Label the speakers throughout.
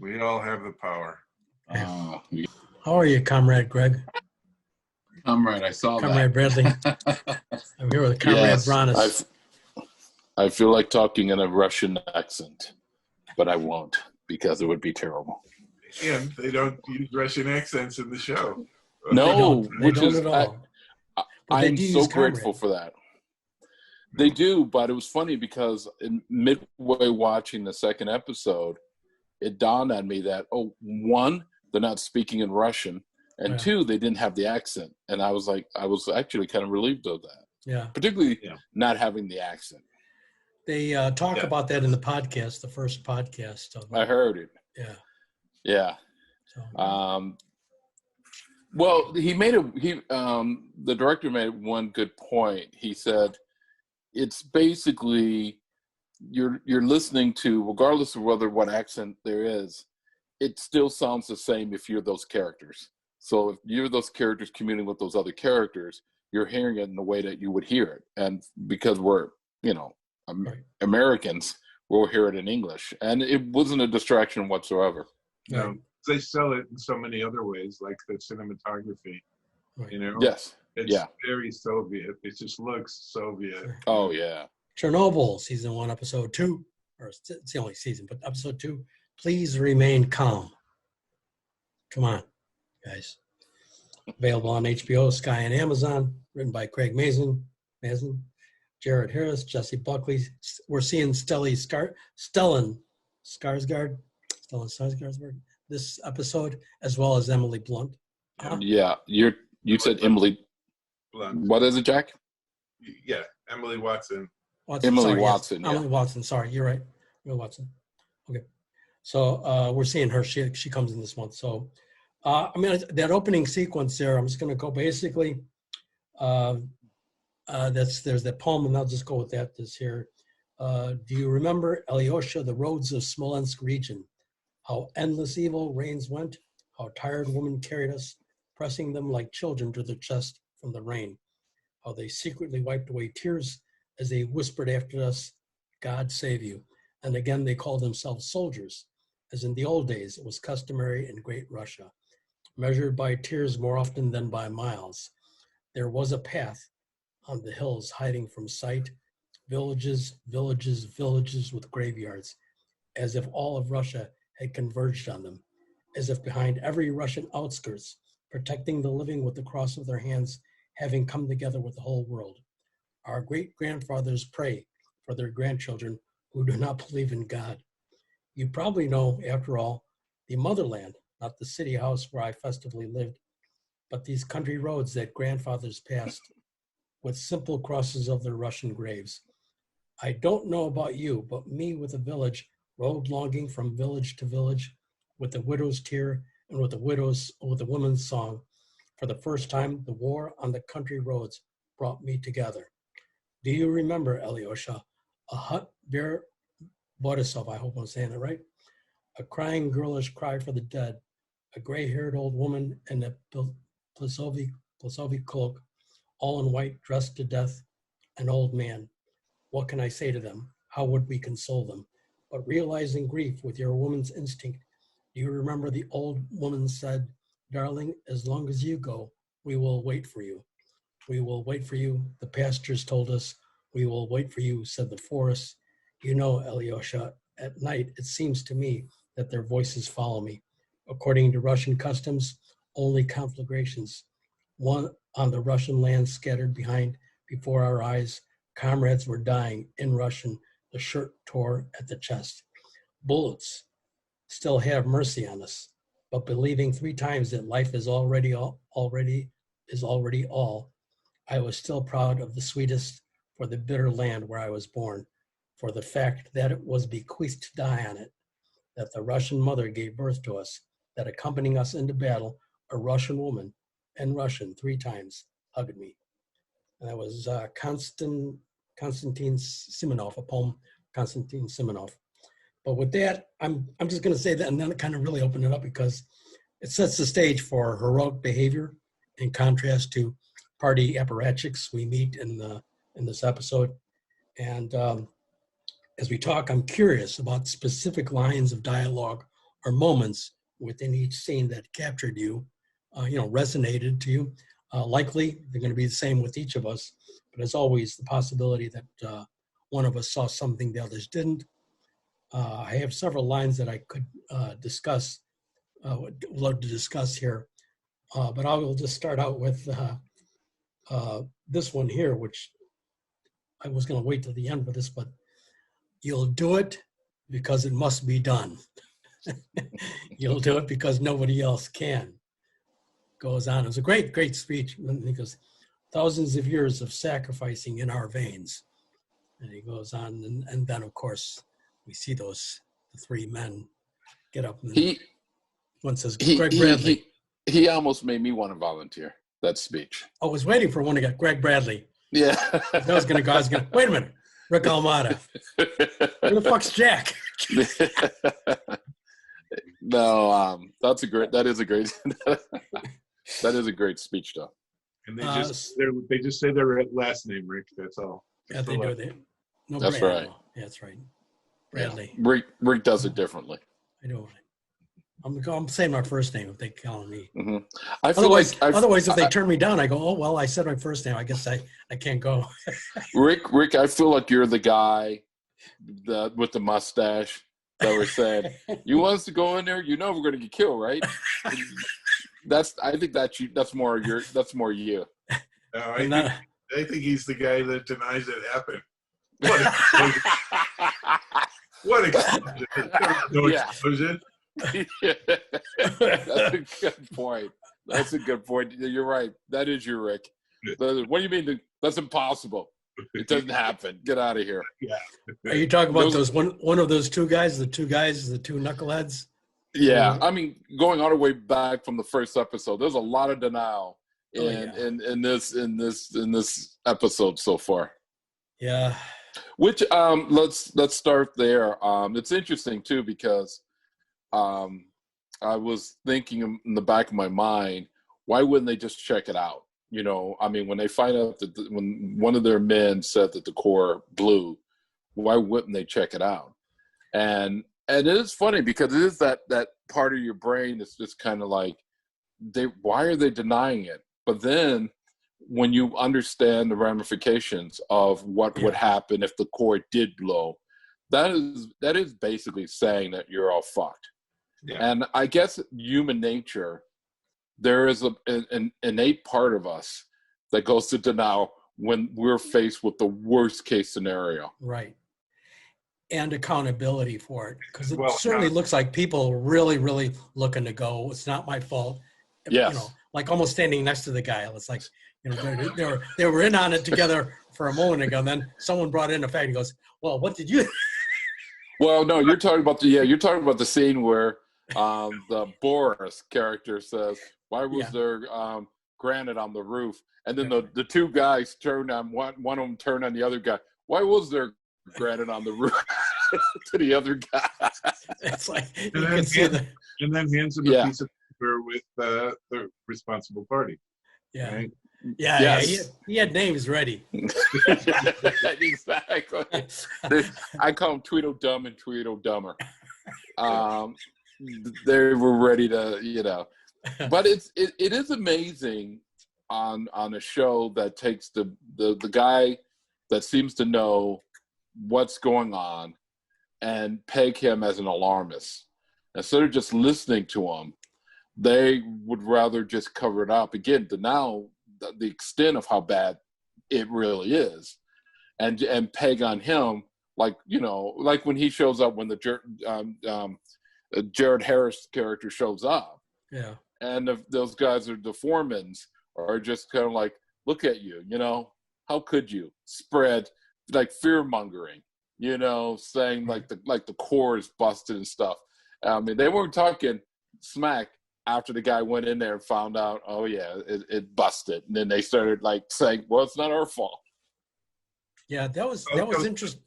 Speaker 1: We all have the power.
Speaker 2: Yeah.
Speaker 3: How are you, Comrade Greg?
Speaker 2: Comrade, I saw
Speaker 3: Comrade
Speaker 2: that.
Speaker 3: Bradley. I'm here with Comrade
Speaker 2: Yes,
Speaker 3: Bronis.
Speaker 2: I feel like talking in a Russian accent, but I won't because it would be terrible.
Speaker 1: And they don't use Russian accents in the show.
Speaker 2: No,
Speaker 3: They don't at all.
Speaker 2: I'm so grateful for that. They do, but it was funny because in midway watching the second episode, it dawned on me that, one, they're not speaking in Russian, and two, they didn't have the accent. And I was actually kind of relieved of that.
Speaker 3: Yeah.
Speaker 2: Particularly not having the accent.
Speaker 3: They talk about that in the podcast, the first podcast.
Speaker 2: I heard it.
Speaker 3: Yeah.
Speaker 2: Yeah.
Speaker 3: So.
Speaker 2: Well, the director made one good point. He said, it's basically you're listening to, regardless of what accent there is, it still sounds the same if you're those characters. So if you're those characters communing with those other characters, you're hearing it in the way that you would hear it. And because we're, Americans, we'll hear it in English. And it wasn't a distraction whatsoever.
Speaker 1: No, they sell it in so many other ways, like the cinematography.
Speaker 3: Right.
Speaker 2: Yes.
Speaker 1: It's very Soviet. It just looks Soviet.
Speaker 2: Oh, yeah.
Speaker 3: Chernobyl, season 1, episode 2, or it's the only season, but episode 2, please remain calm. Come on, guys. Available on HBO, Sky, and Amazon. Written by Craig Mazin, Jared Harris, Jesse Buckley. We're seeing Stellan Skarsgård this episode, as well as Emily Blunt.
Speaker 2: Yeah, you said Emily
Speaker 1: Blunt.
Speaker 2: What is it, Jack?
Speaker 1: Yeah, Emily Watson.
Speaker 2: Emily Watson.
Speaker 3: Emily Watson. Sorry, you're right. Emily Watson. Okay. So we're seeing her. She comes in this month. So, that opening sequence there, I'm just going to go basically. There's that poem, and I'll just go with that. This here. Do you remember, Alyosha, the roads of Smolensk region? How endless evil rains went, how tired women carried us, pressing them like children to their chest from the rain. How they secretly wiped away tears as they whispered after us, God save you. And again, they called themselves soldiers, as in the old days it was customary in Great Russia, measured by tears more often than by miles. There was a path on the hills hiding from sight, villages, villages, villages with graveyards, as if all of Russia had converged on them, as if behind every Russian outskirts, protecting the living with the cross of their hands, having come together with the whole world. Our great-grandfathers pray for their grandchildren who do not believe in God. You probably know, after all, the motherland, not the city house where I festively lived, but these country roads that grandfathers passed with simple crosses of their Russian graves. I don't know about you, but me with a village, road longing from village to village, with the widow's tear and with the woman's song. For the first time, the war on the country roads brought me together. Do you remember, Alyosha, a hut bear Borisov, I hope I'm saying it right, a crying girlish cry for the dead, a gray-haired old woman in a Plazovi cloak, all in white, dressed to death, an old man. What can I say to them? How would we console them? But realizing grief with your woman's instinct, do you remember the old woman said, darling, as long as you go, we will wait for you. We will wait for you, the pastures told us. We will wait for you, said the forest. You know, Alyosha, at night it seems to me that their voices follow me. According to Russian customs, only conflagrations. One on the Russian land scattered before our eyes, comrades were dying in Russian, the shirt tore at the chest. Bullets still have mercy on us, but believing 3 times that life is already all, I was still proud of the sweetest for the bitter land where I was born, for the fact that it was bequeathed to die on it, that the Russian mother gave birth to us, that accompanying us into battle, a Russian woman, in Russian 3 times, hugged me. And that was Konstantin Simonov, a poem, Konstantin Simonov. But with that, I'm just going to say that, and then kind of really open it up because it sets the stage for heroic behavior in contrast to party apparatchiks we meet in this episode. And as we talk, I'm curious about specific lines of dialogue or moments within each scene that captured you, resonated to you. Likely, they're going to be the same with each of us, but there's always the possibility that one of us saw something the others didn't. I have several lines that I could discuss, would love to discuss here, but I will just start out with this one here, which I was going to wait till the end for this, but you'll do it because it must be done. You'll do it because nobody else can. Goes on. It was a great, great speech because thousands of years of sacrificing in our veins. And he goes on, and then of course we see the three men get up. And one says, Greg Bradley.
Speaker 2: He almost made me want to volunteer that speech.
Speaker 3: I was waiting for one to get Greg Bradley.
Speaker 2: Yeah.
Speaker 3: I was going to, wait a minute, Rick Almada. Where the fuck's Jack?
Speaker 2: No, that is a great speech, though.
Speaker 1: And they just say their last name, Rick. That's all.
Speaker 3: Yeah, they do.
Speaker 2: That's
Speaker 3: Brad,
Speaker 2: right.
Speaker 3: No. Yeah, that's right. Bradley.
Speaker 2: Yeah. Rick does it differently.
Speaker 3: I do. I'm saying my first name if they call me.
Speaker 2: Mm-hmm.
Speaker 3: Otherwise, if they turn me down, I go, oh, well, I said my first name. I guess I can't go.
Speaker 2: Rick, I feel like you're the guy with the mustache that was saying, you want us to go in there? You know we're going to get killed, right? I think that's more you.
Speaker 1: No, I think he's the guy that denies it happened. What explosion? No explosion.
Speaker 2: Yeah. That's a good point. That's a good point. You're right. That is your Rick. What do you mean? That's impossible. It doesn't happen. Get out of here.
Speaker 1: Yeah.
Speaker 3: Are you talking about those one of those two guys, the two knuckleheads?
Speaker 2: Yeah. I mean, going all the way back from the first episode, there's a lot of denial in this episode so far.
Speaker 3: Yeah.
Speaker 2: Which let's start there. It's interesting too because I was thinking in the back of my mind, why wouldn't they just check it out? You know, I mean, when they find out that when one of their men said that the core blew, why wouldn't they check it out? And it is funny because it is that part of your brain that's just kind of like, why are they denying it? But then when you understand the ramifications of what would happen if the core did blow, that is basically saying that you're all fucked. Yeah. And I guess human nature, there is an innate part of us that goes to denial when we're faced with the worst case scenario.
Speaker 3: Right. And accountability for it. Because it certainly looks like people really, really looking to go, it's not my fault.
Speaker 2: Yes.
Speaker 3: You know, like almost standing next to the guy. It's like, you know, they were in on it together for a moment ago. And then someone brought in a fact and goes, well, what did you?
Speaker 2: Well, no, you're talking about the scene where the Boris character says, why was there granite on the roof? And then the two guys turned on, one of them turned on the other guy. Why was there granite on the roof to the other guy?
Speaker 3: It's like,
Speaker 1: and then hands him a piece of paper with the responsible party.
Speaker 3: Yeah.
Speaker 1: Right?
Speaker 3: Yeah, he had names ready.
Speaker 2: Exactly. I call them Tweedledum and Tweedledummer. They were ready to, you know. But it is amazing on a show that takes the guy that seems to know what's going on and peg him as an alarmist. Instead of just listening to him, they would rather just cover it up. Again, now the extent of how bad it really is, and peg on him, like, you know, like when he shows up, when the Jared Harris character shows up, and those guys are the foremans are just kind of like, look at you, you know, how could you spread like fear mongering, you know, saying like the core is busted and stuff. I mean, they weren't talking smack after the guy went in there and found out, oh yeah, it busted, and then they started like saying, well, it's not our fault.
Speaker 3: Yeah, that was interesting.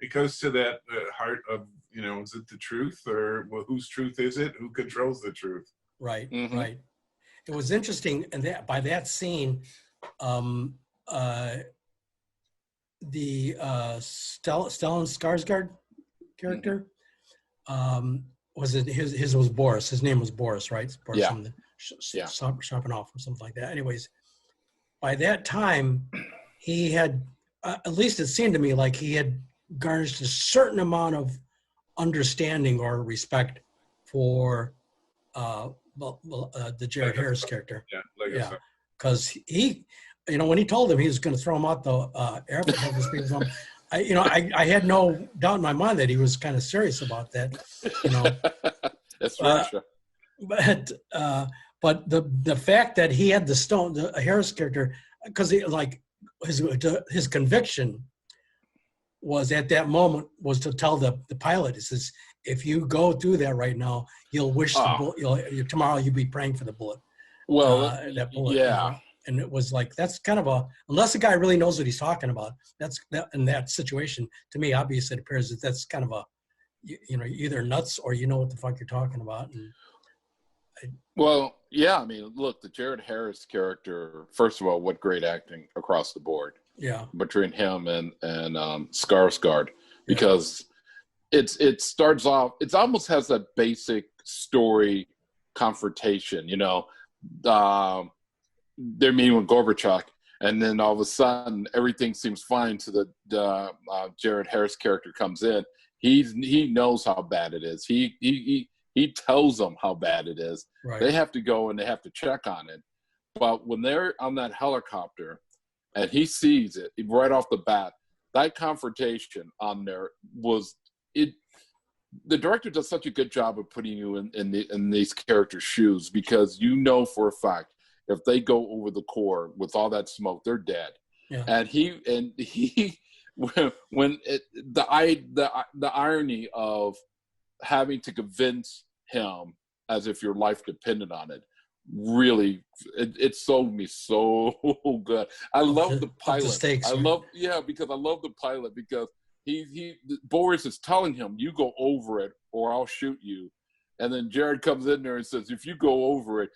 Speaker 1: It goes to that heart of, you know, is it the truth, or whose truth is it? Who controls the truth?
Speaker 3: Right, right. It was interesting, and that by that scene, the Stellan Skarsgård character, was it his was Boris. His name was Boris, right? Boris
Speaker 2: Yeah.
Speaker 3: from the
Speaker 2: Yeah.
Speaker 3: Sharpenoff or something like that. Anyways, by that time, he had, at least it seemed to me like he had garnished a certain amount of understanding or respect for the Jared Harris character.
Speaker 1: Yeah.
Speaker 3: Because he, when he told him he was going to throw him out the airport, have these people from, I had no doubt in my mind that he was kind of serious about that.
Speaker 2: That's right.
Speaker 3: But the fact that he had the Harris character, because his conviction was at that moment was to tell the pilot, he says, if you go through that right now, you'll wish the bullet, tomorrow you'll be praying for the bullet.
Speaker 2: Well,
Speaker 3: that bullet.
Speaker 2: Yeah.
Speaker 3: And it was like, that's kind of unless the guy really knows what he's talking about, in that situation, to me, obviously it appears that that's kind of either nuts or you know what the fuck you're talking about.
Speaker 2: Well, yeah, I mean, look, the Jared Harris character, first of all, what great acting across the board.
Speaker 3: Yeah.
Speaker 2: Between him and Skarsgård, because it starts off, it almost has that basic story confrontation, they're meeting with Gorbachev, and then all of a sudden everything seems fine to the Jared Harris character comes in. He knows how bad it is. He tells them how bad it is.
Speaker 3: Right.
Speaker 2: They have to go and they have to check on it. But when they're on that helicopter and he sees it right off the bat, that confrontation on there was it. The director does such a good job of putting you in these characters' shoes, because for a fact if they go over the core with all that smoke, they're dead.
Speaker 3: Yeah.
Speaker 2: And he when the irony of having to convince him as if your life depended on it, really it sold me so good. I love the pilot.
Speaker 3: The stakes,
Speaker 2: because I love the pilot, because Boris is telling him, you go over it or I'll shoot you. And then Jared comes in there and says, if you go over it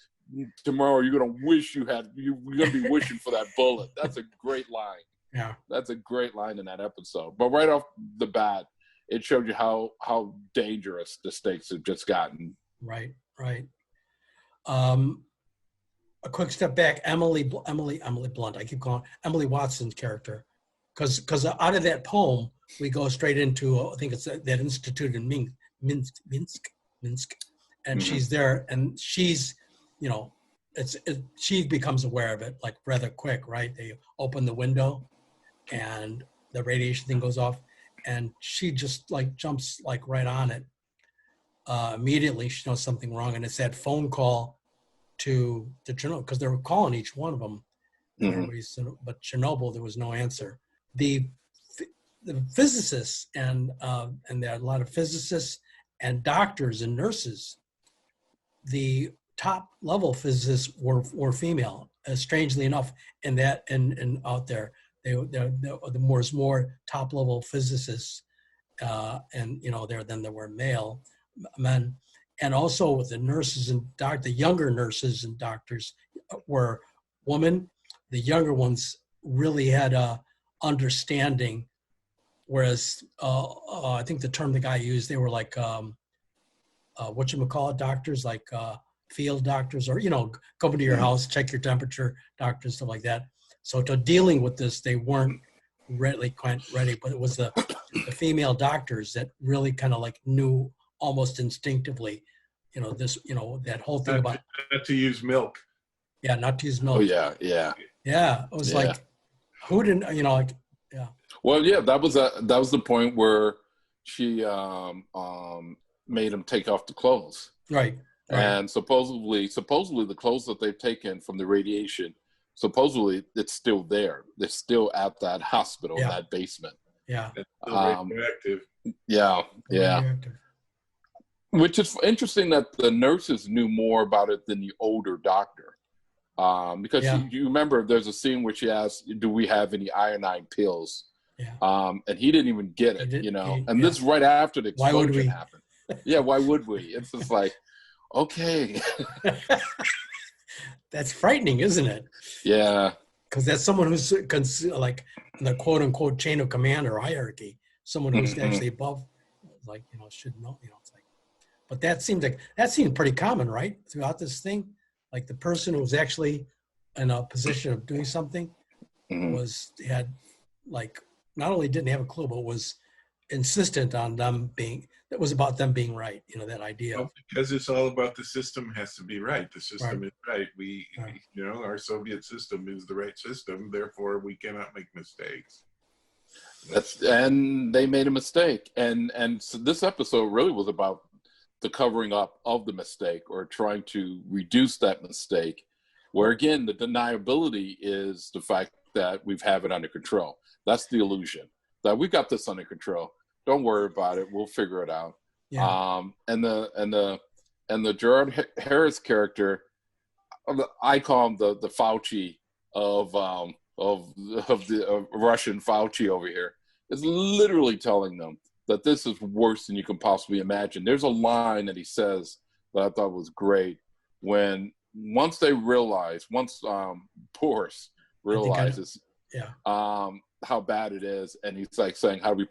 Speaker 2: tomorrow, you're gonna be wishing for that bullet. That's a great line.
Speaker 3: Yeah. That's
Speaker 2: a great line in that episode. But right off the bat, it showed you how dangerous the stakes have just gotten.
Speaker 3: Right. A quick step back, Emily Blunt. I keep calling Emily Watson's character, because out of that poem we go straight into I think it's that institute in Minsk, and
Speaker 2: Mm-hmm.
Speaker 3: she's there, and she's she becomes aware of it like rather quick, right? They open the window, and the radiation thing goes off, and she just like jumps like right on it. Immediately she knows something wrong, and it's that phone call to Chernobyl, because they were calling each one of them. Mm-hmm. But Chernobyl, there was no answer. The physicists and there are a lot of physicists and doctors and nurses. The top level physicists were female, strangely enough, and out there the more top level physicists, and there were male men, and also with the nurses and the younger nurses and doctors were women. The younger ones really had a understanding, whereas I think the term the guy used, they were like whatchamacallit doctors, like field doctors, or come to your house, check your temperature doctors, stuff like that. So to dealing with this, they weren't quite ready, but it was the female doctors that really kind of like knew almost instinctively, that whole thing about
Speaker 1: not to use milk.
Speaker 3: Yeah, not to use milk.
Speaker 2: Oh yeah.
Speaker 3: Yeah, it was like, who didn't, yeah.
Speaker 2: Well, yeah, that was the point where she made him take off the clothes.
Speaker 3: Right.
Speaker 2: And supposedly the clothes that they've taken from the radiation, supposedly it's still there. They're still at that hospital, that basement.
Speaker 3: Yeah.
Speaker 1: It's still radioactive.
Speaker 2: Yeah.
Speaker 3: Radioactive.
Speaker 2: Which is interesting that the nurses knew more about it than the older doctor. Because you remember there's a scene where she asked, do we have any iodine pills?
Speaker 3: Yeah.
Speaker 2: And he didn't even get it, and this is right after the explosion happened. Yeah, why would we? It's just like, okay.
Speaker 3: That's frightening, isn't it?
Speaker 2: Yeah.
Speaker 3: Because that's someone who's like in the quote unquote chain of command or hierarchy, someone who's actually above, like, should know, it's like, But that seemed pretty common, right? Throughout this thing, like the person who was actually in a position of doing something had like not only didn't have a clue, but was insistent on that was about them being right. That idea.
Speaker 1: Well, because it's all about the system has to be right. The system
Speaker 3: Right.
Speaker 1: is right. Our Soviet system is the right system. Therefore, we cannot make mistakes.
Speaker 2: And they made a mistake. And so this episode really was about the covering up of the mistake, or trying to reduce that mistake, where again, the deniability is the fact that we have it under control. That's the illusion, that we've got this under control. Don't worry about it. We'll figure it out.
Speaker 3: Yeah.
Speaker 2: And the Gerard Harris character, I call him the Fauci of the Russian Fauci over here, is literally telling them that this is worse than you can possibly imagine. There's a line that he says that I thought was great, once Boris realizes how bad it is, and he's like saying, how do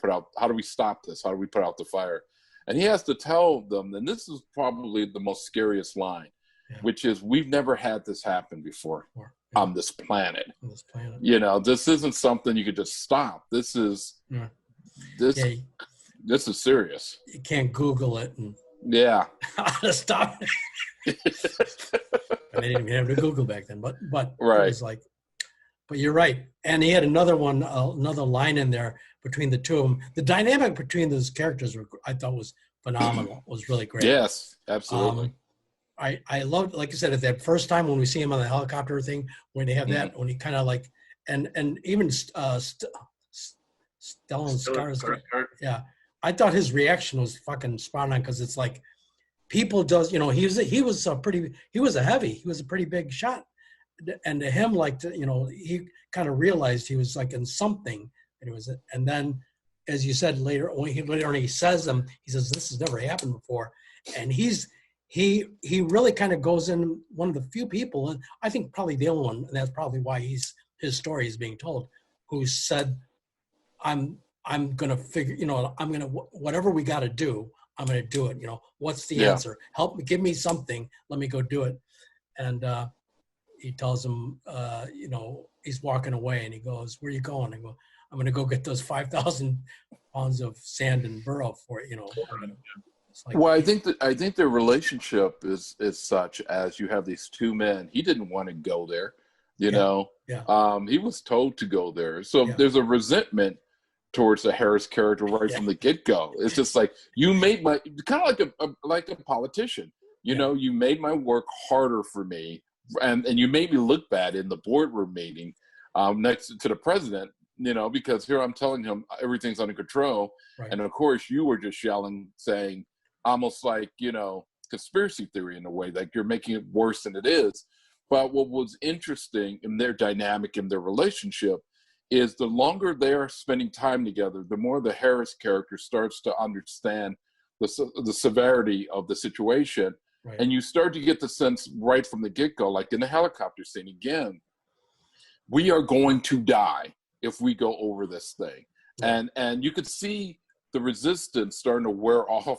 Speaker 2: we stop this? How do we put out the fire? And he has to tell them, and this is probably the most scariest line, which is, we've never had this happen before on this planet. This isn't something you could just stop. This is this is serious.
Speaker 3: You can't Google it and how to stop it. I didn't even have to Google back then, but
Speaker 2: right.
Speaker 3: It was like, but you're right. And he had another line in there between the two of them. The dynamic between those characters I thought was phenomenal. It was really great.
Speaker 2: Yes, absolutely.
Speaker 3: I loved, like I said, at that first time when we see him on the helicopter thing, when they have that, when he kind of like, and even Stellan Skarsgård. Yeah. I thought his reaction was fucking spot on, because it's like, people does, he was a pretty big shot. And to him, like, he kind of realized he was like in something, and then, as you said later, when he says he says, this has never happened before. And he really kind of goes in, one of the few people, and I think probably the only one, and that's probably why his story is being told, who said, I'm going to figure, I'm going to, whatever we got to do, I'm going to do it. What's the answer? Help me, give me something. Let me go do it. And he tells him, he's walking away, and he goes, where are you going? I go, I'm going to go get those 5,000 pounds of sand and burrow for it. It's like,
Speaker 2: well, I think their relationship is such as, you have these two men. He didn't want to go there, you know. Yeah. He was told to go there. So there's a resentment towards the Harris character right from the get-go. It's just like, you made my, kind of like a politician. You made my work harder for me, and you made me look bad in the boardroom meeting next to the president, because here I'm telling him everything's under control. Right. And of course you were just yelling, saying almost like, conspiracy theory in a way, like you're making it worse than it is. But what was interesting in their dynamic, in their relationship, is the longer they are spending time together, the more the Harris character starts to understand the severity of the situation. Right. And you start to get the sense right from the get-go, like in the helicopter scene again, we are going to die if we go over this thing. Yeah. And you could see the resistance starting to wear off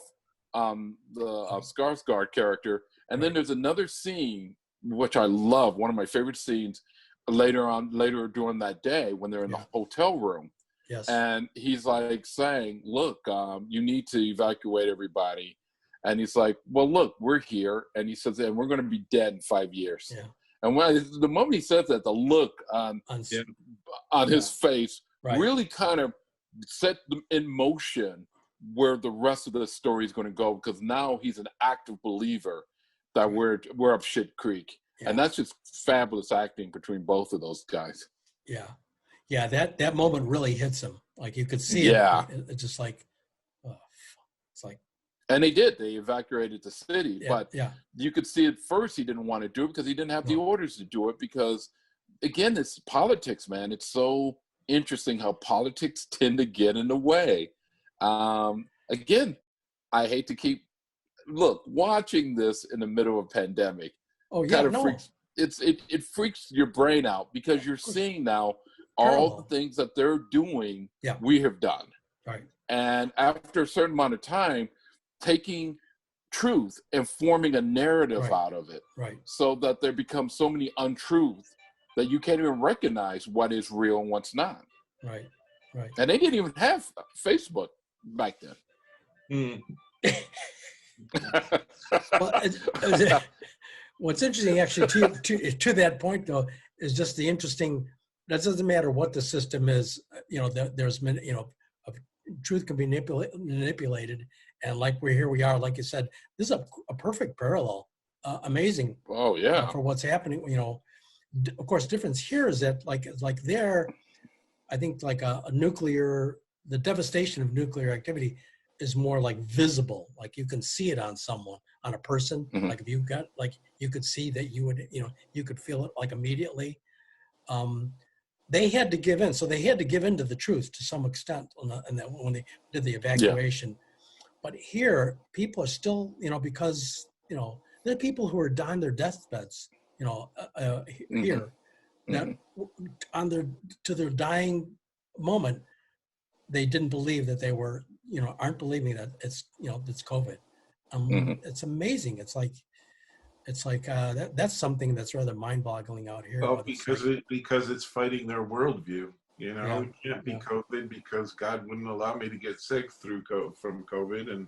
Speaker 2: the Skarsgård character. And then there's another scene, which I love, one of my favorite scenes, later during that day, when they're in the hotel room. Yes. And he's like saying, look, you need to evacuate everybody. And he's like, well, look, we're here. And he says, and we're going to be dead in 5 years. Yeah. And the moment he says that, the look on his face really kind of set them in motion where the rest of the story is going to go, because now he's an active believer that we're up shit creek. Yeah. And that's just fabulous acting between both of those guys.
Speaker 3: Yeah. Yeah, that moment really hits him. Like, you could see it. It's just like, it's like.
Speaker 2: And they evacuated the city. But you could see at first he didn't want to do it because he didn't have the orders to do it, because, again, it's politics, man. It's so interesting how politics tend to get in the way. Again, I hate to watching this in the middle of a pandemic. Oh yeah, it freaks your brain out, because you're seeing now all the things that they're doing. We have done. Right. And after a certain amount of time, taking truth and forming a narrative
Speaker 3: Right.
Speaker 2: out of it,
Speaker 3: Right.
Speaker 2: so that there becomes so many untruths that you can't even recognize what is real and what's not.
Speaker 3: Right. Right.
Speaker 2: And they didn't even have Facebook back then.
Speaker 3: Well, what's interesting, actually, to that point, though, is just the interesting. That doesn't matter what the system is. There's many. Truth can be manipulated, and like here we are. Like you said, this is a perfect parallel. Amazing.
Speaker 2: Oh yeah.
Speaker 3: For what's happening. Of course, difference here is that like there, I think like the devastation of nuclear activity is more like visible. Like you can see it on someone, on a person.
Speaker 2: Mm-hmm.
Speaker 3: Like if you got, like you could see that you would, you could feel it like immediately. They had to give in. So they had to give in to the truth to some extent when they did the evacuation. Yeah. But here, people are still, because, there are people who are on their deathbeds, here, that to their dying moment, they didn't believe that they were, aren't believing that it's, it's COVID. It's amazing. It's like that's something that's rather mind-boggling out here.
Speaker 1: Well, because it's fighting their worldview.
Speaker 3: Yeah.
Speaker 1: It can't be COVID because God wouldn't allow me to get sick from COVID,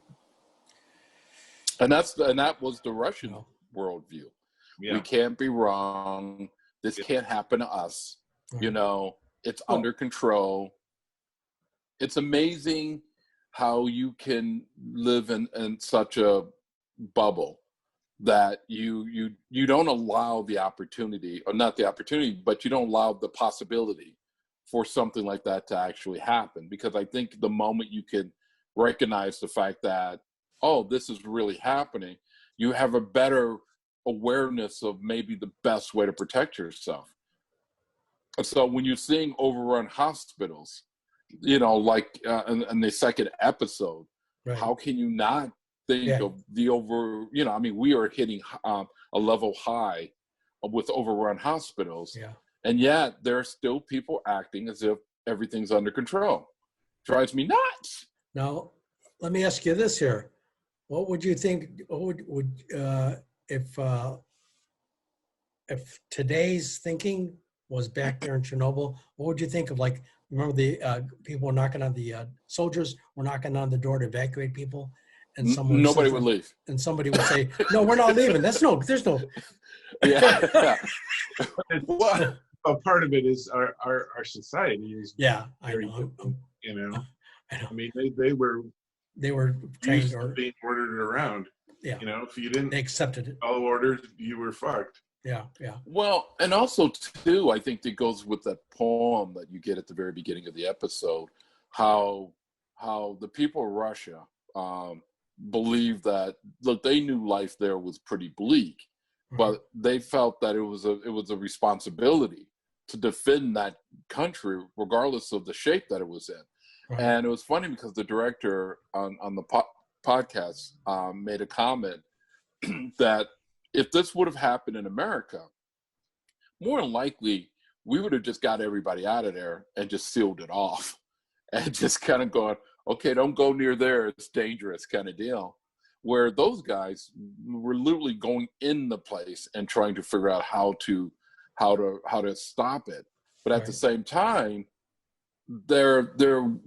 Speaker 1: and
Speaker 2: that was the Russian worldview.
Speaker 1: Yeah.
Speaker 2: We can't be wrong. This can't happen to us. Right. It's under control. It's amazing how you can live in such a bubble that you don't allow the opportunity, or not the opportunity, but you don't allow the possibility for something like that to actually happen. Because I think the moment you can recognize the fact that, oh, this is really happening, you have a better awareness of maybe the best way to protect yourself. And so when you're seeing overrun hospitals, like in the second episode, right. How can you not think of the we are hitting a level high with overrun hospitals, and yet there are still people acting as if everything's under control. Drives me nuts.
Speaker 3: Now, let me ask you this here: what would you think? What would if today's thinking was back there in Chernobyl? What would you think of, like, remember the people were knocking on the soldiers were knocking on the door to evacuate people, and
Speaker 2: nobody would leave,
Speaker 3: and somebody would say, "No, we're not leaving." There's no.
Speaker 2: Yeah.
Speaker 1: Well, a part of it is our society is.
Speaker 3: Yeah, I know.
Speaker 1: I know.
Speaker 3: I
Speaker 1: mean, they were
Speaker 3: trained
Speaker 1: or being ordered around.
Speaker 3: Yeah.
Speaker 1: If you didn't,
Speaker 3: they accepted it.
Speaker 1: Follow orders, you were fucked.
Speaker 3: Yeah.
Speaker 2: Well, and also too, I think it goes with that poem that you get at the very beginning of the episode, how the people of Russia believed that, look, they knew life there was pretty bleak, but they felt that it was a responsibility to defend that country regardless of the shape that it was in. Right. And it was funny because the director on the podcast made a comment that if this would have happened in America, more than likely, we would have just got everybody out of there and just sealed it off and just kind of going, okay, don't go near there, it's dangerous kind of deal. Where those guys were literally going in the place and trying to figure out how to stop it. But at the same time, there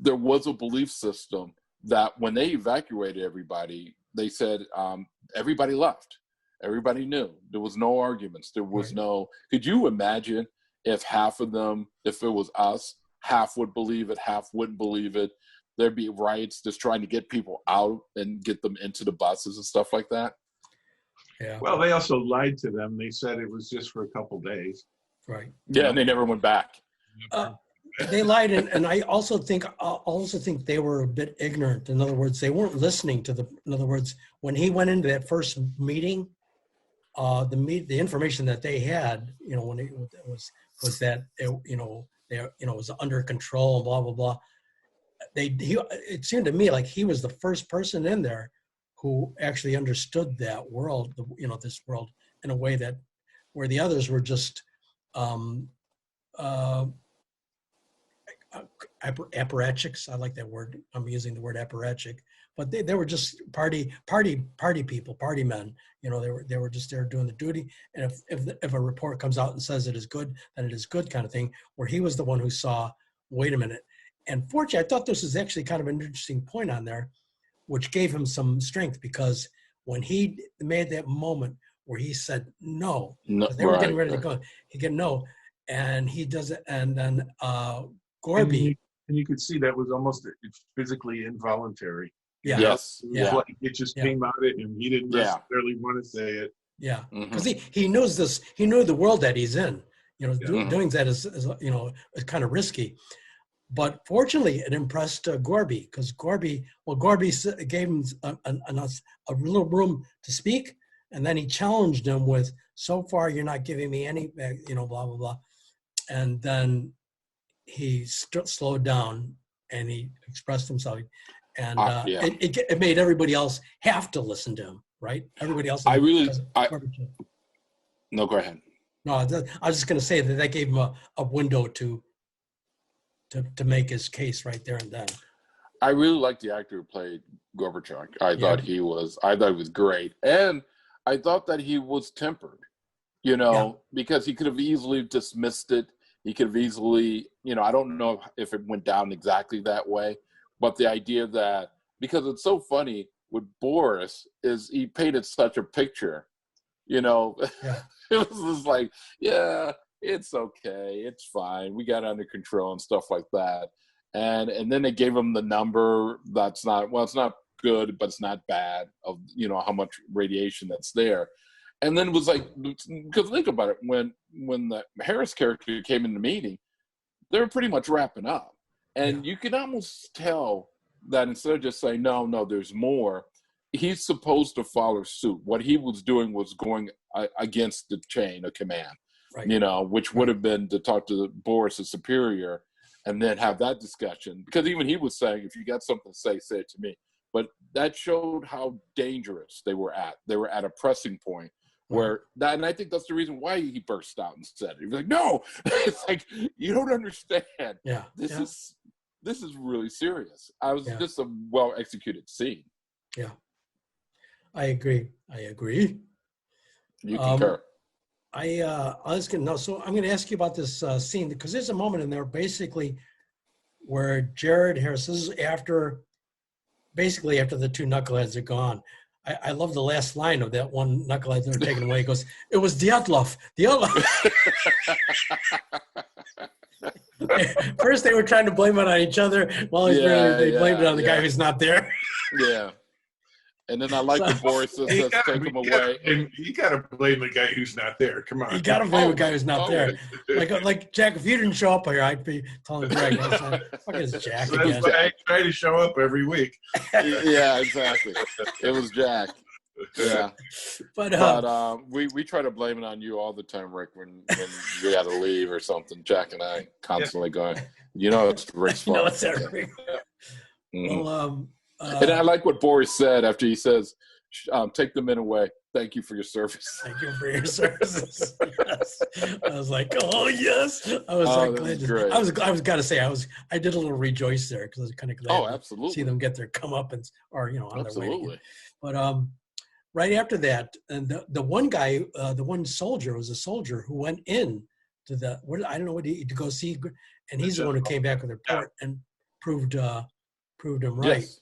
Speaker 2: was a belief system that when they evacuated everybody, they said everybody left. Everybody knew. There was no arguments. There was no, could you imagine if half of them, if it was us, half would believe it, half wouldn't believe it. There'd be riots just trying to get people out and get them into the buses and stuff like that.
Speaker 3: Yeah.
Speaker 1: Well, they also lied to them. They said it was just for a couple days.
Speaker 3: Right.
Speaker 2: Yeah, and they never went back.
Speaker 3: They lied, and I also think they were a bit ignorant. In other words, they weren't listening to in other words, when he went into that first meeting, the information that they had, when it was that it was under control and blah blah blah. It seemed to me like he was the first person in there who actually understood that world, this world, in a way that where the others were just apparatchiks. I like that word. I'm using the word apparatchik, but they were just party people, party men. You know, they were just there doing the duty. And if a report comes out and says it is good, then it is good, kind of thing. Where he was the one who saw, wait a minute. And fortunately, I thought this was actually kind of an interesting point on there, which gave him some strength, because when he made that moment where he said no, because they were getting ready to go, he get no, and he does it, and then Gorby.
Speaker 1: And you could see that was almost physically involuntary.
Speaker 3: Yeah.
Speaker 2: Yes.
Speaker 1: It was like it just came out of him. He didn't necessarily want to say it.
Speaker 3: Yeah. Because he knows this. He knew the world that he's in. You know, doing that is you know, is kind of risky. But fortunately, it impressed Gorby, because Gorby gave him a little room to speak, and then he challenged him with, "So far, you're not giving me any, you know, blah blah blah," and then he slowed down and he expressed himself, and it made everybody else have to listen to him, right? Everybody else.
Speaker 2: No, go ahead.
Speaker 3: No, I was just going to say that gave him a window to make his case right there and then.
Speaker 2: I really liked the actor who played Gorbachev. I thought he was great, and I thought that he was tempered, you know, because he could have easily dismissed it. He could have easily, you know, I don't know if it went down exactly that way, but the idea that, because it's so funny with Boris, is he painted such a picture, you know. It was just like, yeah, it's okay, it's fine, we got it under control and stuff like that. And then they gave him the number that's not, well, it's not good, but it's not bad, of, you know, how much radiation that's there. And then it was like, because think about it, when the Harris character came in the meeting, they were pretty much wrapping up. And you can almost tell that instead of just saying, no, there's more, he's supposed to follow suit. What he was doing was going against the chain of command, you know, which would have been to talk to Boris, the superior, and then have that discussion. Because even he was saying, if you got something to say it to me. But that showed how dangerous they were at. They were at a pressing point where that, and I think that's the reason why he burst out and said it. He was like, no, it's like, you don't understand. This is really serious. I was just a well executed scene.
Speaker 3: Yeah. I agree.
Speaker 2: You concur.
Speaker 3: I was going to know. So I'm going to ask you about this scene, because there's a moment in there basically where Jared Harris, this is after the two knuckleheads are gone. I love the last line of that one knucklehead that are taken away. He goes, "It was Dyatlov." First, they were trying to blame it on each other. While they blamed it on the guy who's not there.
Speaker 2: Yeah. And then I like the Boris says, take him away.
Speaker 1: And you got to blame the guy who's not there. Come on.
Speaker 3: You got to blame the guy who's not there. Like Jack, if you didn't show up here, I'd be telling Greg, fuck is Jack again.
Speaker 1: I try to show up every week.
Speaker 2: Yeah, exactly. It was Jack. Yeah. But we try to blame it on you all the time, Rick, when we had to leave or something. Jack and I constantly going, you know, it's Rick's fault.
Speaker 3: No, it's Rick. Well,
Speaker 2: and I like what Boris said after he says, take the men away. Thank you for your service.
Speaker 3: Thank you for your services. Yes. I was like, oh yes. I was glad. I was gotta say, I did a little rejoice there, because I was kind of glad to see them get their comeuppance, or on their way. But right after that, and the one guy, the one soldier was a soldier who went in to I don't know what to go see, and he's the one who came back with a report and proved him right.
Speaker 2: Yes.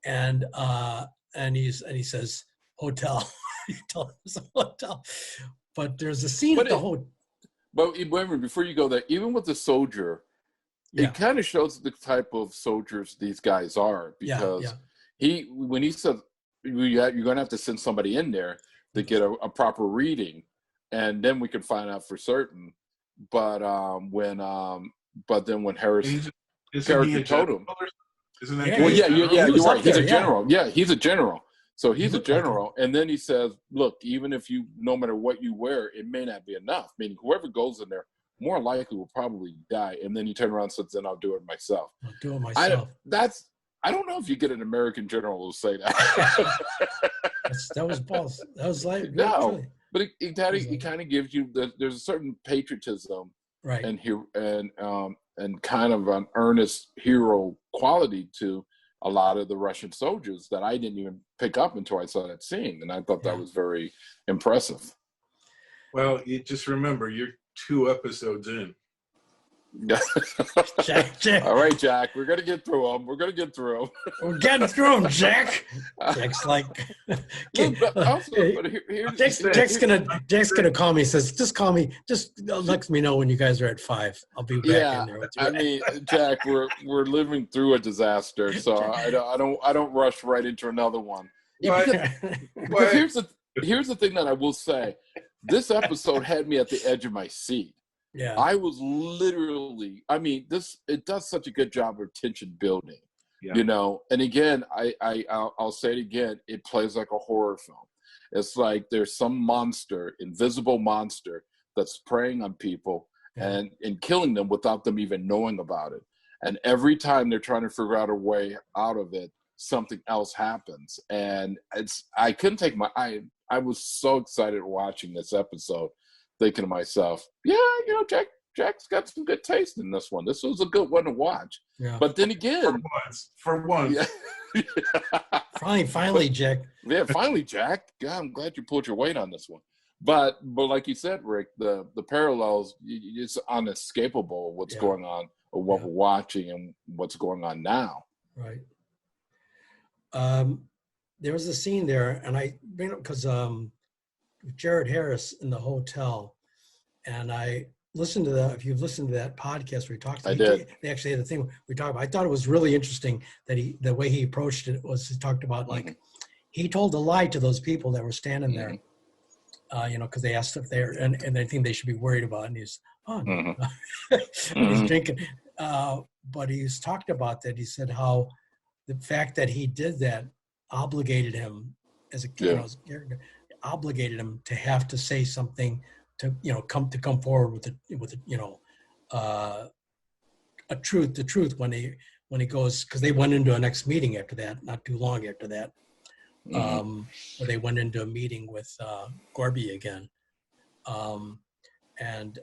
Speaker 3: And he says hotel. He told him it's a hotel. But there's a scene at the hotel.
Speaker 2: But before you go there, even with the soldier, it kind of shows the type of soldiers these guys are, because when he said you're going to have to send somebody in there to get a proper reading, and then we can find out for certain. But then when Harris character told him.
Speaker 1: Isn't that
Speaker 2: you're right. He's a general. Yeah, he's a general. So he's a general. And then he says, look, even if no matter what you wear, it may not be enough. Meaning whoever goes in there more likely will probably die. And then he turned around and said, then I'll do it myself.
Speaker 3: I'll do it myself.
Speaker 2: I don't know if you get an American general who will say that.
Speaker 3: That was boss. That was like,
Speaker 2: no, but it kind of gives you, there's a certain patriotism,
Speaker 3: right,
Speaker 2: and kind of an earnest hero quality to a lot of the Russian soldiers that I didn't even pick up until I saw that scene. And I thought that was very impressive.
Speaker 1: Well, you just remember, you're 2 episodes in.
Speaker 3: Jack.
Speaker 2: All right, Jack, we're going to get through them. We're getting through
Speaker 3: them, Jack. Jack's like,
Speaker 2: here's
Speaker 3: Jack's gonna call me. Says, just call me. Just let me know when you guys are at 5. I'll be back in there with you.
Speaker 2: I mean, Jack, we're living through a disaster, so I don't rush right into another one. Because here's the thing that I will say. This episode had me at the edge of my seat.
Speaker 3: Yeah,
Speaker 2: I was literally. I mean, it does such a good job of tension building. Yeah. You know, and again, I'll say it again. It plays like a horror film. It's like there's some monster, invisible monster, that's preying on people and killing them without them even knowing about it. And every time they're trying to figure out a way out of it, something else happens. And I couldn't take my eye. I was so excited watching this episode, thinking to myself, yeah, you know, Jack's got some good taste in this one. This was a good one to watch. Yeah. But then again,
Speaker 1: for once.
Speaker 2: Yeah.
Speaker 3: finally, Jack.
Speaker 2: Yeah, finally, Jack. God, I'm glad you pulled your weight on this one. But like you said, Rick, the parallels, it's unescapable of what's going on, or what we're watching, and what's going on now.
Speaker 3: Right. There was a scene there, and I bring it because Jared Harris in the hotel, and I listened to that. If you've listened to that podcast where he talked,
Speaker 2: I did.
Speaker 3: They actually had the thing we talked about. I thought it was really interesting that the way he approached it was he talked about like he told a lie to those people that were standing there, you know, because they asked if they're and they think they should be worried about it, and he's he's drinking. But he's talked about that. He said how the fact that he did that obligated him as a character, obligated him to have to say something to, you know, come forward with you know, the truth when he goes, because they went into a next meeting after that, not too long after that, where they went into a meeting with Gorby again. And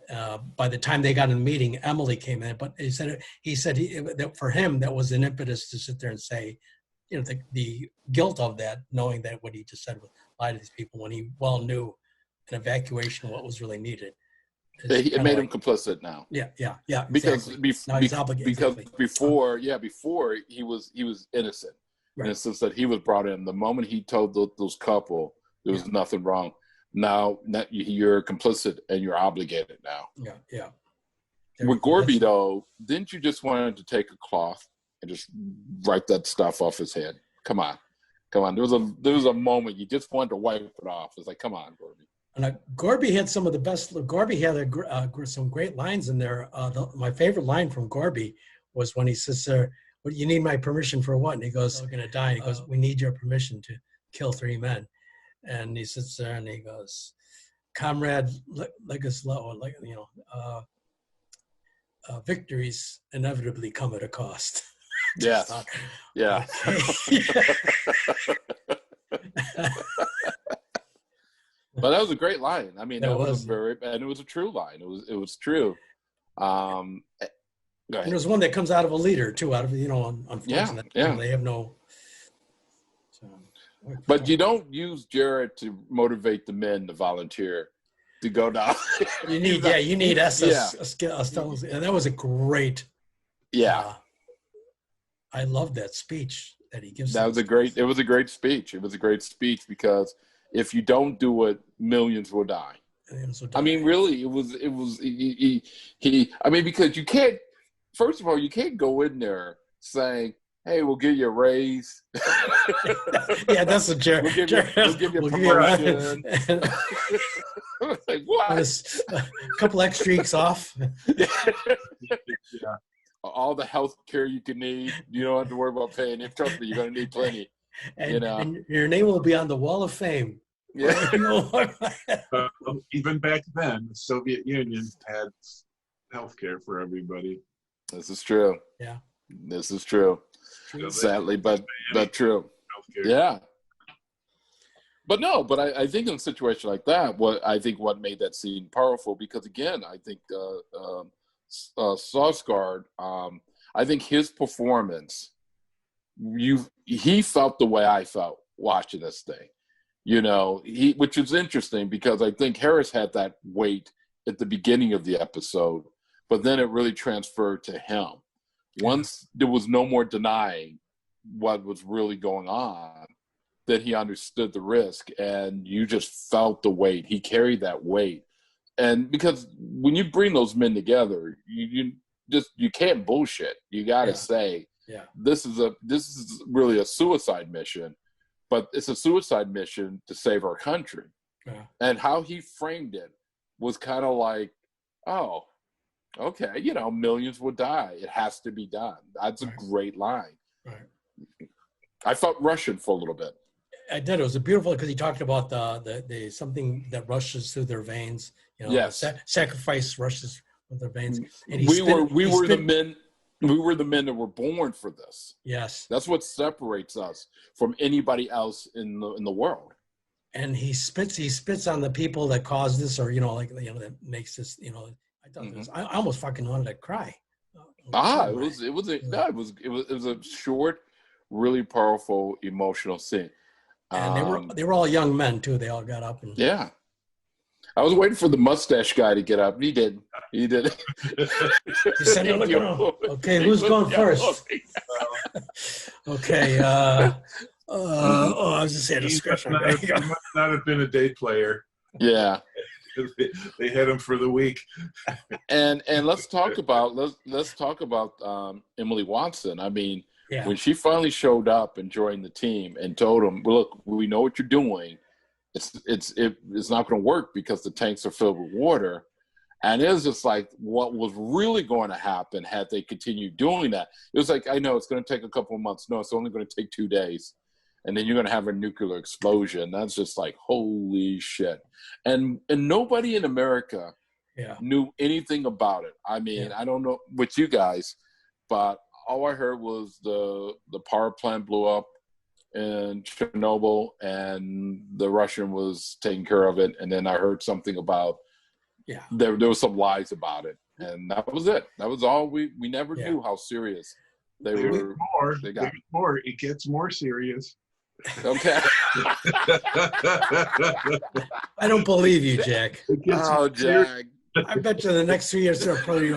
Speaker 3: by the time they got in the meeting, Emily came in, but he said that for him, that was an impetus to sit there and say, you know, the guilt of that, knowing that what he just said was lie to these people when he well knew an evacuation what was really needed.
Speaker 2: It made him complicit now.
Speaker 3: Yeah.
Speaker 2: Because
Speaker 3: exactly.
Speaker 2: because before he was innocent, in the sense that he was brought in. The moment he told those couple there was nothing wrong. Now you're complicit and you're obligated now.
Speaker 3: Yeah.
Speaker 2: With Gorby though, didn't you just want to take a cloth and just wipe that stuff off his head? Come on. There was a moment you just wanted to wipe it off. It's like, come on, Gorby.
Speaker 3: And Gorby had some of the best. Gorby had some great lines in there. My favorite line from Gorby was when he says, "Well, you need my permission for what?" And he goes, "We're gonna die." And he goes, "We need your permission to kill 3 men." And he sits there and he goes, "Comrade, like us low, like you know, victories inevitably come at a cost."
Speaker 2: Yeah. Yeah. But that was a great line. I mean, that was and it was a true line. It was true.
Speaker 3: And it was one that comes out of a leader too, out of, you know, unfortunately.
Speaker 2: Yeah.
Speaker 3: They have no. So,
Speaker 2: but you don't use Jared to motivate the men to volunteer to go down.
Speaker 3: You need SS. And that was a great.
Speaker 2: Yeah.
Speaker 3: I love that speech that he gives.
Speaker 2: It was a great speech. It was a great speech because if you don't do it, millions will die. I mean, really, it was I mean, because you can't, first of all, you can't go in there saying, "Hey, we'll give you a raise."
Speaker 3: Yeah, that's what Jared.
Speaker 2: We'll give you a promotion. Like, what?
Speaker 3: A couple extra weeks off.
Speaker 2: Yeah. All the health care you can need. You don't have to worry about paying. Trust me, you're going to need plenty.
Speaker 3: And your name will be on the Wall of Fame.
Speaker 2: Yeah.
Speaker 1: Even back then, the Soviet Union had health care for everybody.
Speaker 2: This is true.
Speaker 3: Yeah.
Speaker 2: This is true. Sadly, but true. Healthcare. Yeah. But I think in a situation like that, what made that scene powerful, because again, I think Sarsgaard, I think his performance he felt the way I felt watching this thing. Which is interesting because I think Harris had that weight at the beginning of the episode, but then it really transferred to him. Once there was no more denying what was really going on, that he understood the risk, and you just felt the weight. He carried that weight. And because when you bring those men together, you can't bullshit. You got to say, this is really a suicide mission, but it's a suicide mission to save our country. Yeah. And how he framed it was kind of like, oh, okay, millions would die. It has to be done. That's a great line. Right. I felt Russian for a little bit.
Speaker 3: I did. It was beautiful because he talked about the something that rushes through their veins.
Speaker 2: Yes.
Speaker 3: Sacrifice rushes through their veins. And
Speaker 2: we were the men that were born for this.
Speaker 3: Yes.
Speaker 2: That's what separates us from anybody else in the world.
Speaker 3: And he spits on the people that caused this, or that makes this. I thought this, I almost fucking wanted to cry.
Speaker 2: It was a short, really powerful, emotional scene.
Speaker 3: And they were all young men too. They all got up and
Speaker 2: I was waiting for the mustache guy to get up. He did. He
Speaker 3: said, okay, who's going first? Okay. I was just saying a script.
Speaker 1: He must not have been a day player.
Speaker 2: Yeah.
Speaker 1: They had him for the week.
Speaker 2: And let's talk about Emily Watson. I mean, when she finally showed up and joined the team and told them, "Look, we know what you're doing. It's not going to work because the tanks are filled with water." And it was just like what was really going to happen had they continued doing that. It was like, I know it's going to take a couple of months. No, it's only going to take 2 days. And then you're going to have a nuclear explosion. That's just like, holy shit. And nobody in America knew anything about it. I mean, I don't know with you guys, but all I heard was the power plant blew up in Chernobyl and the Russian was taking care of it. And then I heard something about there was some lies about it. And that was it. That was all we never knew how serious they were.
Speaker 1: More. It gets more serious.
Speaker 2: Okay.
Speaker 3: I don't believe you, Jack.
Speaker 2: Oh, Jack.
Speaker 3: I bet you the next 3 years are probably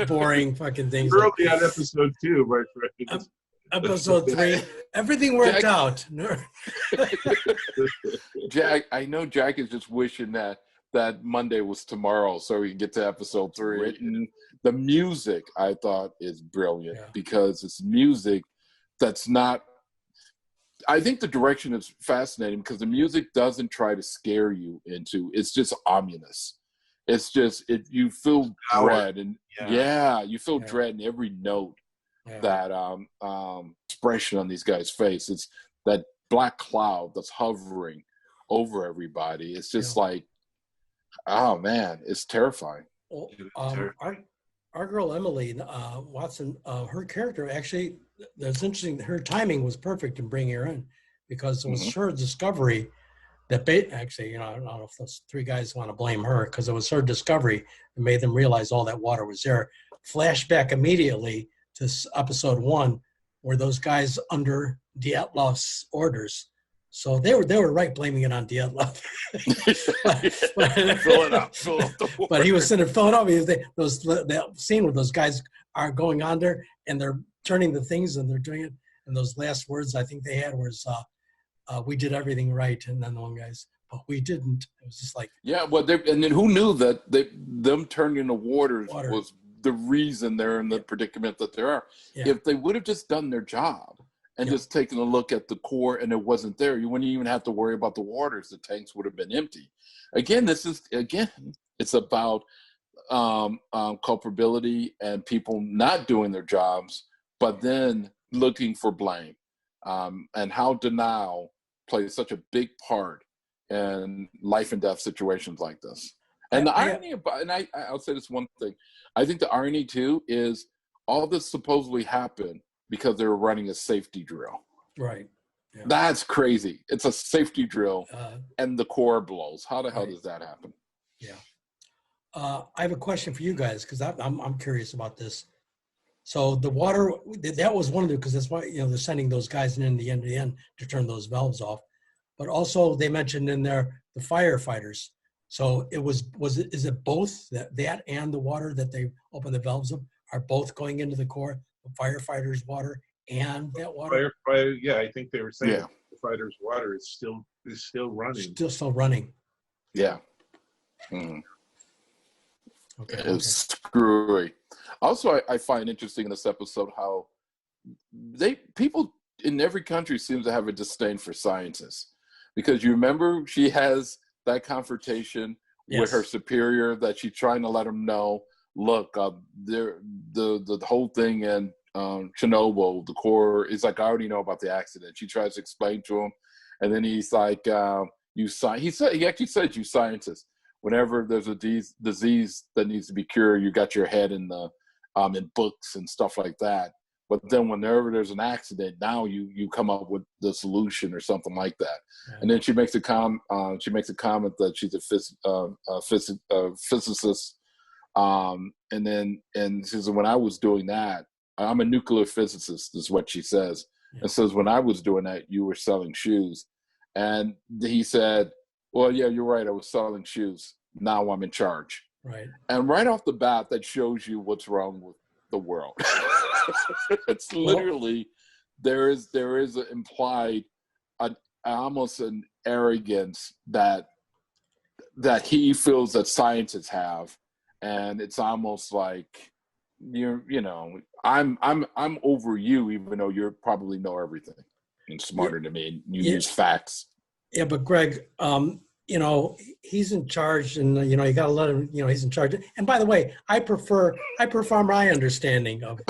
Speaker 3: boring fucking things.
Speaker 1: We're only on episode 2, my friend.
Speaker 3: Episode 3, everything worked out.
Speaker 2: Jack, I know Jack is just wishing that Monday was tomorrow so we can get to episode 3. And the music, I thought, is brilliant because it's music that's not. I think the direction is fascinating because the music doesn't try to scare you into. It's just ominous. It's just you feel dread and you feel dread in every note. That expression on these guys' face. It's that black cloud that's hovering over everybody. It's just like, oh man, it's terrifying.
Speaker 3: Well, our girl Emily Watson, her character actually, that's interesting. Her timing was perfect in bringing her in because it was her discovery that actually, I don't know if those 3 guys want to blame her because it was her discovery that made them realize all that water was there. Flashback immediately to episode 1, where those guys under Dyatlov's orders. So they were right blaming it on Dyatlov. But he was sitting in Philadelphia. That scene where those guys are going on there and they're turning the things and they're doing it. And those last words I think they had was, "We did everything right." And then the one guy's, "But we didn't." It was just like,
Speaker 2: and then who knew that them turning the water was the reason they're in the predicament that they are. If they would have just done their job and just taken a look at the core and it wasn't there, you wouldn't even have to worry about the waters. The tanks would have been empty. Again, it's about culpability and people not doing their jobs, but then looking for blame, and how denial plays such a big part in life and death situations like this. And the irony about, and I'll say this one thing, I think the irony too is all this supposedly happened because they were running a safety drill.
Speaker 3: Right. Yeah.
Speaker 2: That's crazy. It's a safety drill and the core blows. How the hell does that happen?
Speaker 3: Yeah. I have a question for you guys because I'm curious about this. So the water, that was one of the, because that's why, they're sending those guys in the end to turn those valves off. But also they mentioned in there the firefighters. So is it both that and the water that they open the valves up are both going into the core, the firefighters' water and that water?
Speaker 1: Yeah, I think they were saying
Speaker 2: Yeah.
Speaker 1: the firefighters' water is still running.
Speaker 3: Still running.
Speaker 2: Yeah. Mm.
Speaker 3: Okay.
Speaker 2: It's screwy. Also, I find interesting in this episode how people in every country seem to have a disdain for scientists, because you remember she has that confrontation with her superior that she's trying to let him know, look, the whole thing in Chernobyl, the core is like, I already know about the accident. She tries to explain to him, and then he's like, he actually said, you scientists, whenever there's a disease that needs to be cured, you got your head in the in books and stuff like that. But then whenever there's an accident, now you come up with the solution or something like that. Yeah. And then she makes a comment that she's a physicist. And she says, when I was doing that, I'm a nuclear physicist, is what she says. Yeah. And says, when I was doing that, you were selling shoes. And he said, well, yeah, you're right. I was selling shoes. Now I'm in charge. Right. And right off the bat, that shows you what's wrong with the world. It's literally, there is an implied, almost an arrogance that he feels that scientists have, and it's almost like I'm over you, even though you probably know everything and smarter than me, and you use facts.
Speaker 3: Yeah, but Greg, he's in charge, and you got to let him. He's in charge. And by the way, I prefer my understanding of.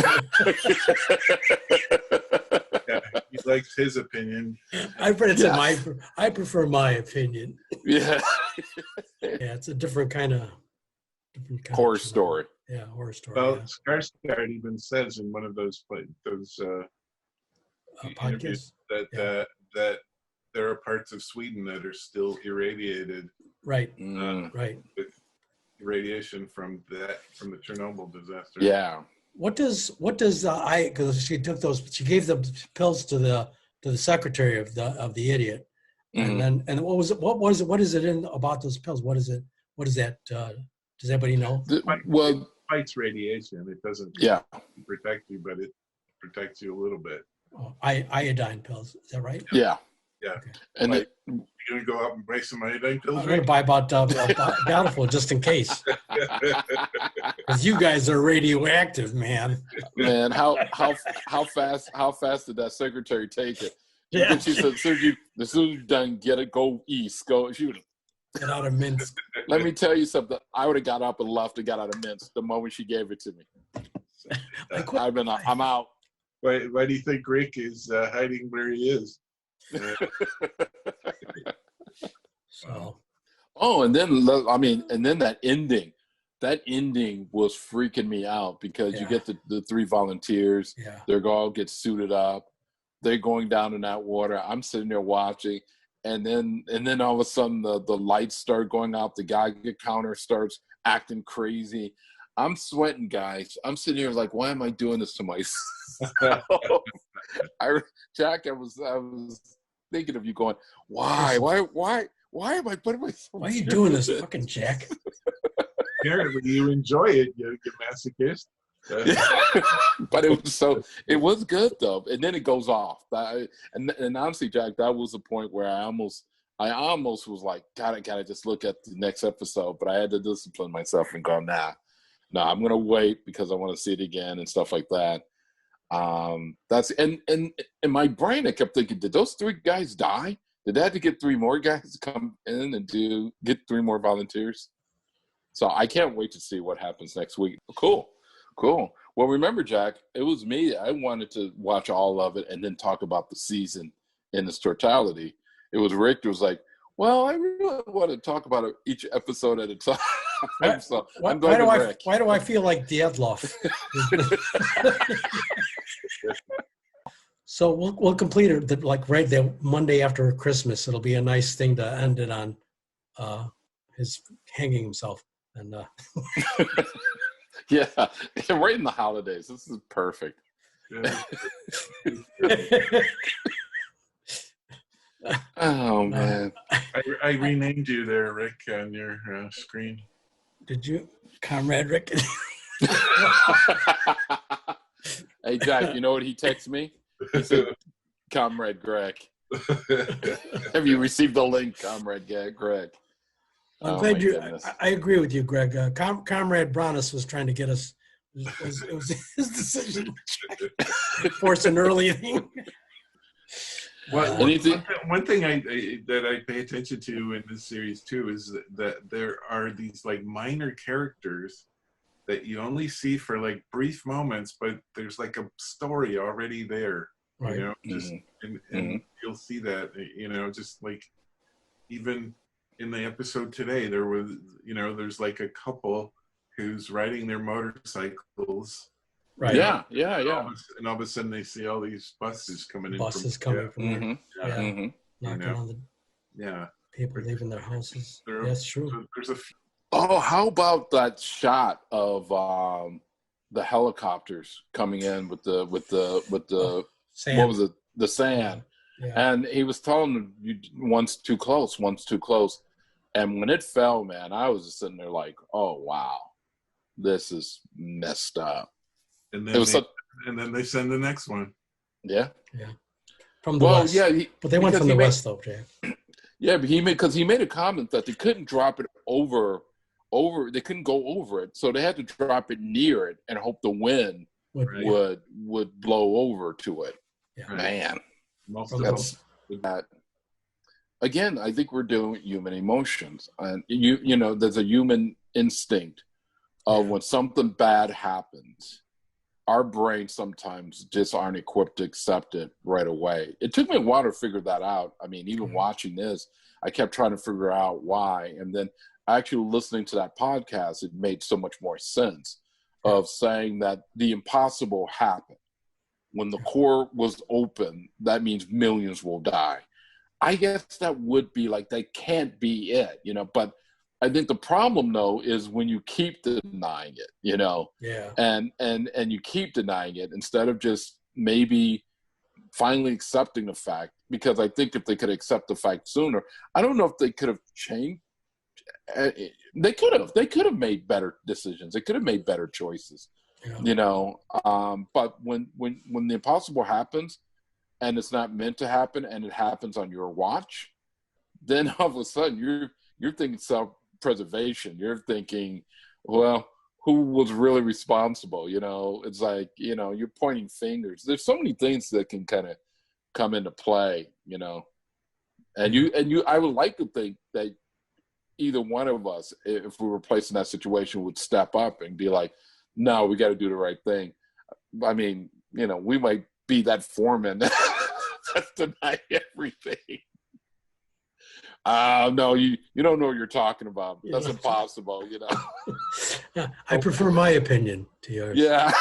Speaker 1: Yeah, he likes his opinion.
Speaker 3: I prefer my opinion.
Speaker 2: Yeah.
Speaker 3: Yeah, it's a different kind of
Speaker 2: horror story.
Speaker 3: Yeah, horror story.
Speaker 1: Well, Skarsgård even says in one of those
Speaker 3: podcasts
Speaker 1: that there are parts of Sweden that are still irradiated.
Speaker 3: Right.
Speaker 1: Right. With radiation from the Chernobyl disaster.
Speaker 2: Yeah.
Speaker 3: What does because she gave the pills to the secretary of the idiot, and what is it in about those pills? What is that? Does anybody know?
Speaker 1: It fights radiation. It doesn't protect you, but it protects you a little bit.
Speaker 3: Oh, iodine pills. Is that right?
Speaker 2: Yeah.
Speaker 1: Yeah.
Speaker 2: And
Speaker 1: you're going to go out and buy some iodine pills?
Speaker 3: I'm going to buy about Bountiful just in case. Because you guys are radioactive, man.
Speaker 2: Man, how fast did that secretary take it?
Speaker 3: Yeah.
Speaker 2: She said, as soon as you're done, go east. Go shoot.
Speaker 3: Get out of Minsk.
Speaker 2: Let me tell you something. I would have got up and left and got out of Minsk the moment she gave it to me. I'm out.
Speaker 1: Why do you think Rick is hiding where he is?
Speaker 3: So.
Speaker 2: Oh, and then that ending was freaking me out, because you get the three volunteers.
Speaker 3: Yeah.
Speaker 2: They all get suited up. They're going down in that water. I'm sitting there watching, and then all of a sudden the lights start going out. The Geiger counter starts acting crazy. I'm sweating, guys. I'm sitting here like, why am I doing this to myself? Jack, I was thinking of you going, why am I putting myself?
Speaker 3: Why are you doing this, fucking Jack?
Speaker 1: Apparently you enjoy it, you masochist.
Speaker 2: But it was good though, and then it goes off. And honestly, Jack, that was the point where I almost was like, gotta just look at the next episode. But I had to discipline myself and go, nah, I'm gonna wait, because I want to see it again and stuff like that. That's and in my brain I kept thinking, did those three guys die? Did they have to get three more guys to come in and get three more volunteers? So I can't wait to see what happens next week. Cool. Well, remember, Jack, it was me. I wanted to watch all of it and then talk about the season in its totality. It was Rick who was like, well, I really want to talk about each episode at a time. So why
Speaker 3: do I feel like Dyatlov? So we'll complete it like right there Monday after Christmas. It'll be a nice thing to end it on, his hanging himself. And
Speaker 2: Yeah, right in the holidays. This is perfect.
Speaker 1: Yeah.
Speaker 2: Oh man.
Speaker 1: I renamed you there, Rick, on your screen.
Speaker 3: Did you, Comrade Rick?
Speaker 2: Hey Jack, you know what he texted me? He said, "Comrade Greg, have you received the link, Comrade Greg?"
Speaker 3: I'm
Speaker 2: Oh,
Speaker 3: glad
Speaker 2: my
Speaker 3: you.
Speaker 2: goodness.
Speaker 3: I agree with you, Greg. Comrade Bronis was trying to get us. It was his decision to force an early thing.
Speaker 1: Well,
Speaker 2: Anything?
Speaker 1: one thing that I pay attention to in this series too is that there are these like minor characters that you only see for like brief moments, but there's like a story already there.
Speaker 3: Right.
Speaker 1: You know, just and you'll see that, you know, just like even in the episode today, there was, you know, there's like a couple who's riding their motorcycles.
Speaker 3: Right.
Speaker 2: Yeah.
Speaker 1: And all of a sudden they see all these buses coming in.
Speaker 3: Buses coming from there.
Speaker 1: Yeah.
Speaker 3: Yeah. Knocking
Speaker 1: You know.
Speaker 3: on the people leaving their houses. That's true.
Speaker 1: There's a
Speaker 2: Oh, how about that shot of the helicopters coming in with the
Speaker 3: Sand.
Speaker 2: what was it? The sand.
Speaker 3: Yeah.
Speaker 2: And he was telling them, one's too close. And when it fell, man, I was just sitting there like, oh, wow, this is messed up.
Speaker 1: and then they send the next one.
Speaker 2: Yeah.
Speaker 3: Yeah. From the west.
Speaker 2: Yeah.
Speaker 3: But they went from the west, though, Jay.
Speaker 2: Yeah, but he made a comment that they couldn't drop it over. They couldn't go over it, so they had to drop it near it and hope the wind would blow over to it.
Speaker 3: Yeah.
Speaker 2: Man,
Speaker 1: That's
Speaker 2: that. Again, I think we're dealing with human emotions, and you know, there's a human instinct of when something bad happens, our brains sometimes just aren't equipped to accept it right away. It took me a while to figure that out. I mean, even watching this, I kept trying to figure out why, and then actually listening to that podcast, it made so much more sense of saying that the impossible happened. When the core was open, that means millions will die. I guess that would be like, that can't be it, you know, but I think the problem though is when you keep denying it, you know, and you keep denying it instead of just maybe finally accepting the fact, because I think if they could accept the fact sooner, I don't know if they could have changed. They could have made better decisions. They could have made better choices, you know. But when the impossible happens, and it's not meant to happen, and it happens on your watch, then all of a sudden you're thinking self-preservation. You're thinking, well, who was really responsible? You know, it's like, you know, you're pointing fingers. There's so many things that can kind of come into play, you know. And I would like to think that either one of us, if we were placed in that situation, would step up and be like, no, we got to do the right thing. I mean, you know, we might be that foreman that's deny everything. No, you don't know what you're talking about. That's impossible, you know.
Speaker 3: I prefer my opinion to yours.
Speaker 2: Yeah.